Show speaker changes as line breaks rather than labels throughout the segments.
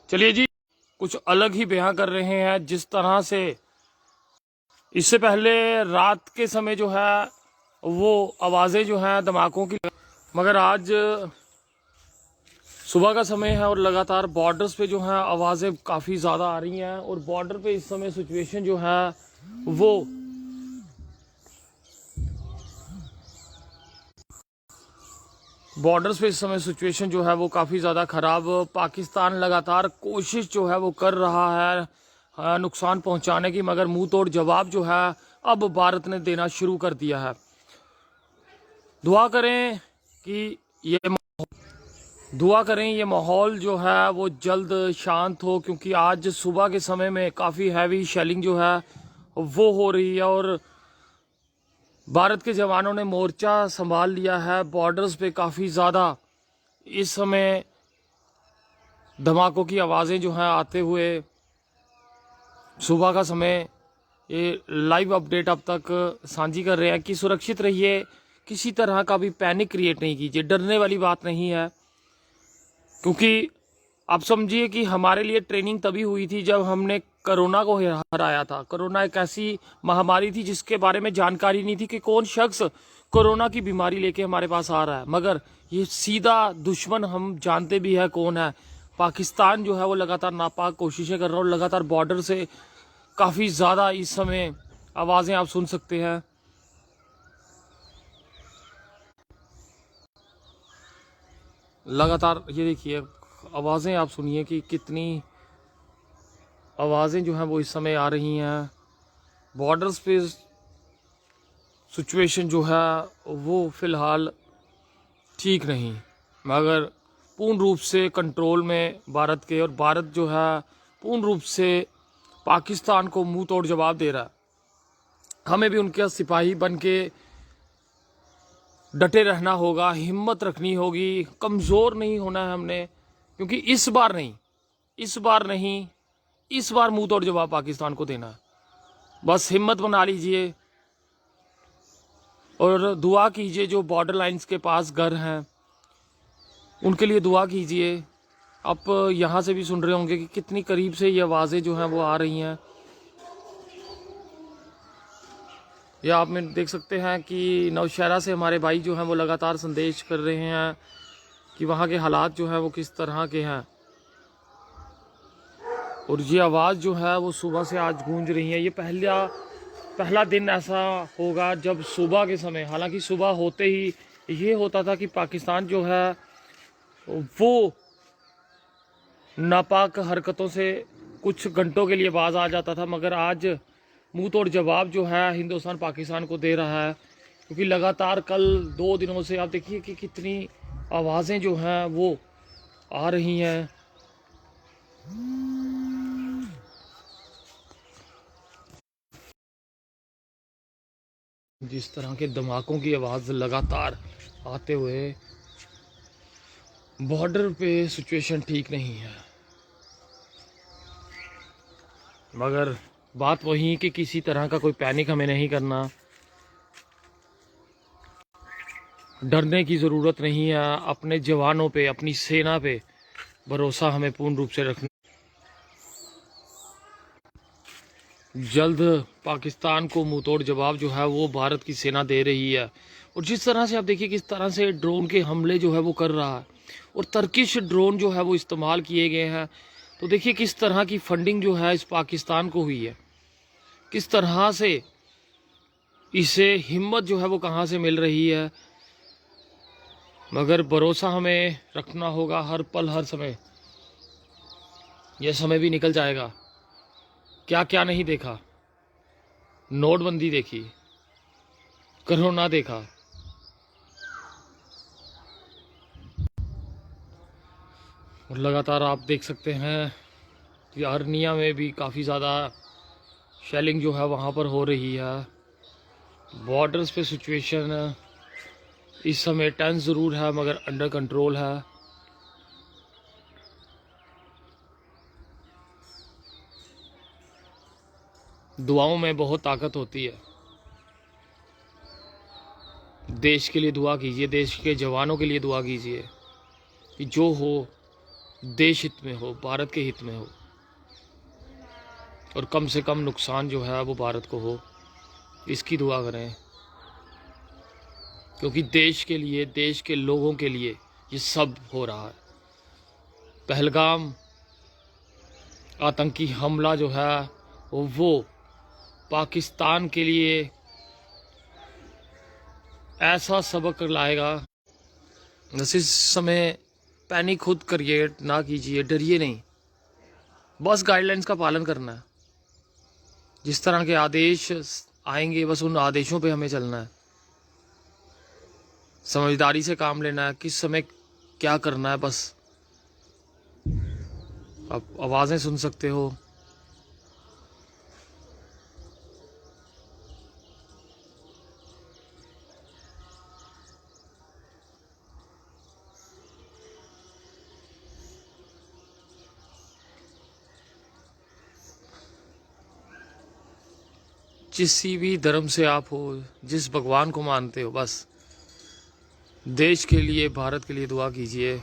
चलिए जी, कुछ अलग ही बयां कर रहे हैं। जिस तरह से इससे पहले रात के समय जो है वो आवाज़ें जो हैं धमाकों की, मगर आज सुबह का समय है और लगातार बॉर्डर्स पे जो है आवाज़ें काफ़ी ज़्यादा आ रही हैं। और बॉर्डर पे इस समय सिचुएशन जो है वो बॉर्डर्स पे इस समय सिचुएशन जो है वो काफ़ी ज़्यादा ख़राब। पाकिस्तान लगातार कोशिश जो है वो कर रहा है नुकसान पहुंचाने की, मगर मुंह तोड़ जवाब जो है अब भारत ने देना शुरू कर दिया है। दुआ करें कि ये दुआ करें ये माहौल जो है वो जल्द शांत हो, क्योंकि आज सुबह के समय में काफ़ी हैवी शेलिंग जो है वो हो रही है और भारत के जवानों ने मोर्चा संभाल लिया है। बॉर्डर्स पे काफ़ी ज़्यादा इस समय धमाकों की आवाज़ें जो हैं आते हुए सुबह का समय ये लाइव अपडेट अब तक साझी कर रहे हैं कि सुरक्षित रहिए, किसी तरह का भी पैनिक क्रिएट नहीं कीजिए। डरने वाली बात नहीं है, क्योंकि आप समझिए कि हमारे लिए ट्रेनिंग तभी हुई थी जब हमने कोरोना को हराया था। कोरोना एक ऐसी महामारी थी जिसके बारे में जानकारी नहीं थी कि कौन शख्स कोरोना की बीमारी लेके हमारे पास आ रहा है, मगर ये सीधा दुश्मन हम जानते भी है कौन है। पाकिस्तान जो है वो लगातार नापाक कोशिशें कर रहा है और लगातार बॉर्डर से काफ़ी ज़्यादा इस समय आवाज़ें आप सुन सकते हैं। लगातार ये देखिए आवाज़ें आप सुनिए कि कितनी आवाज़ें जो हैं वो इस समय आ रही हैं। बॉर्डर्स पे सिचुएशन जो है वो फ़िलहाल ठीक नहीं, मगर पूर्ण रूप से कंट्रोल में भारत के, और भारत जो है पूर्ण रूप से पाकिस्तान को मुंह तोड़ जवाब दे रहा है। हमें भी उनके सिपाही बन के डटे रहना होगा, हिम्मत रखनी होगी, कमज़ोर नहीं होना है हमने, क्योंकि इस बार मुंह तोड़ जवाब पाकिस्तान को देना है। बस हिम्मत बना लीजिए और दुआ कीजिए। जो बॉर्डर लाइंस के पास घर हैं उनके लिए दुआ कीजिए। आप यहाँ से भी सुन रहे होंगे कि कितनी करीब से ये आवाज़ें जो हैं वो आ रही हैं। या आप में देख सकते हैं कि नौशहरा से हमारे भाई जो हैं वो लगातार संदेश कर रहे हैं कि वहाँ के हालात जो हैं वो किस तरह के हैं। और ये आवाज़ जो है वो सुबह से आज गूंज रही है। ये पहला दिन ऐसा होगा जब सुबह के समय, हालांकि सुबह होते ही ये होता था कि पाकिस्तान जो है वो नापाक हरकतों से कुछ घंटों के लिए बाज आ जाता था, मगर आज मुंह तोड़ जवाब जो है हिंदुस्तान पाकिस्तान को दे रहा है। क्योंकि लगातार कल 2 दिनों से आप देखिए कि कितनी आवाज़ें जो हैं वो आ रही हैं। जिस तरह के धमाकों की आवाज़ लगातार आते हुए बॉर्डर पे सिचुएशन ठीक नहीं है, मगर बात वही कि किसी तरह का कोई पैनिक हमें नहीं करना, डरने की ज़रूरत नहीं है। अपने जवानों पे, अपनी सेना पे भरोसा हमें पूर्ण रूप से रखना। जल्द पाकिस्तान को मुंहतोड़ जवाब जो है वो भारत की सेना दे रही है। और जिस तरह से आप देखिए किस तरह से ड्रोन के हमले जो है वो कर रहा है और तर्किश ड्रोन जो है वो इस्तेमाल किए गए हैं। तो देखिए किस तरह की फंडिंग जो है इस पाकिस्तान को हुई है, किस तरह से इसे हिम्मत जो है वो कहाँ से मिल रही है। मगर भरोसा हमें रखना होगा हर पल हर समय। यह समय भी निकल जाएगा। क्या क्या नहीं देखा, नोटबंदी देखी, कोरोना देखा, और लगातार आप देख सकते हैं कि आर्निया में भी काफ़ी ज़्यादा शेलिंग जो है वहाँ पर हो रही है। बॉर्डर्स पे सिचुएशन इस समय टेंस ज़रूर है, मगर अंडर कंट्रोल है। दुआओं में बहुत ताकत होती है। देश के लिए दुआ कीजिए, देश के जवानों के लिए दुआ कीजिए कि जो हो देश हित में हो, भारत के हित में हो, और कम से कम नुकसान जो है वो भारत को हो, इसकी दुआ करें। क्योंकि देश के लिए, देश के लोगों के लिए ये सब हो रहा है। पहलगाम आतंकी हमला जो है वो पाकिस्तान के लिए ऐसा सबक लाएगा। बस इस समय पैनिक खुद करिए ना कीजिए, डरिए नहीं, बस गाइडलाइंस का पालन करना है। जिस तरह के आदेश आएंगे बस उन आदेशों पे हमें चलना है, समझदारी से काम लेना है, किस समय क्या करना है। बस आप आवाज़ें सुन सकते हो, किसी भी धर्म से आप हो, जिस भगवान को मानते हो, बस देश के लिए, भारत के लिए दुआ कीजिए।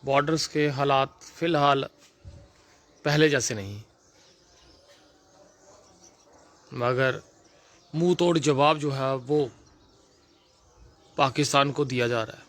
बॉर्डर्स के हालात फिलहाल पहले जैसे नहीं, मगर मुंह तोड़ जवाब जो है वो पाकिस्तान को दिया जा रहा है।